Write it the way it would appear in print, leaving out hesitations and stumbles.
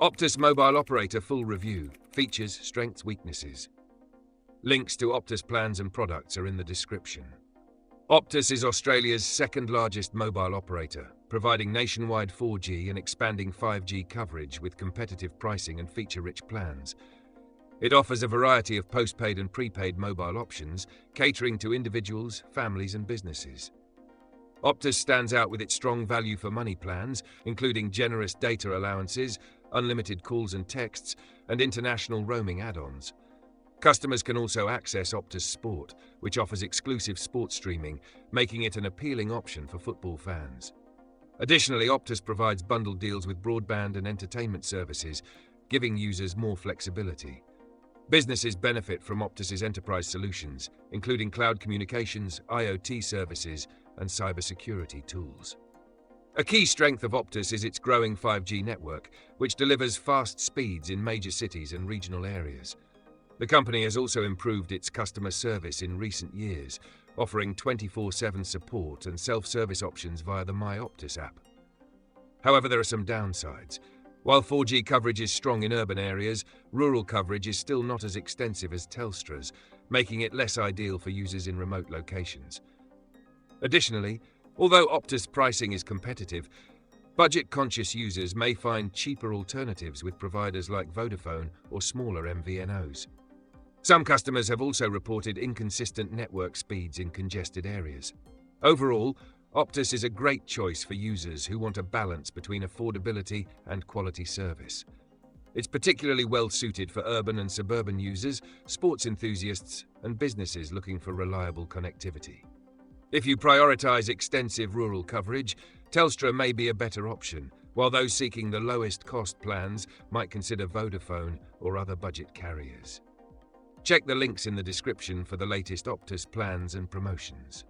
Optus Mobile Operator Full Review. Features, strengths, weaknesses. Links to Optus plans and products are in the description. Optus is Australia's second largest mobile operator, providing nationwide 4G and expanding 5G coverage with competitive pricing and feature-rich plans. It offers a variety of postpaid and prepaid mobile options, catering to individuals, families and businesses. Optus stands out with its strong value for money plans, including generous data allowances, unlimited calls and texts, and international roaming add-ons. Customers can also access Optus Sport, which offers exclusive sports streaming, making it an appealing option for football fans. Additionally, Optus provides bundled deals with broadband and entertainment services, giving users more flexibility. Businesses benefit from Optus's enterprise solutions, including cloud communications, IoT services, and cybersecurity tools. A key strength of Optus is its growing 5G network, which delivers fast speeds in major cities and regional areas. The company has also improved its customer service in recent years, offering 24/7 support and self-service options via the My Optus app. However, there are some downsides. While 4G coverage is strong in urban areas, rural coverage is still not as extensive as Telstra's, making it less ideal for users in remote locations. Additionally, although Optus pricing is competitive, budget-conscious users may find cheaper alternatives with providers like Vodafone or smaller MVNOs. Some customers have also reported inconsistent network speeds in congested areas. Overall, Optus is a great choice for users who want a balance between affordability and quality service. It's particularly well-suited for urban and suburban users, sports enthusiasts, and businesses looking for reliable connectivity. If you prioritize extensive rural coverage, Telstra may be a better option, while those seeking the lowest cost plans might consider Vodafone or other budget carriers. Check the links in the description for the latest Optus plans and promotions.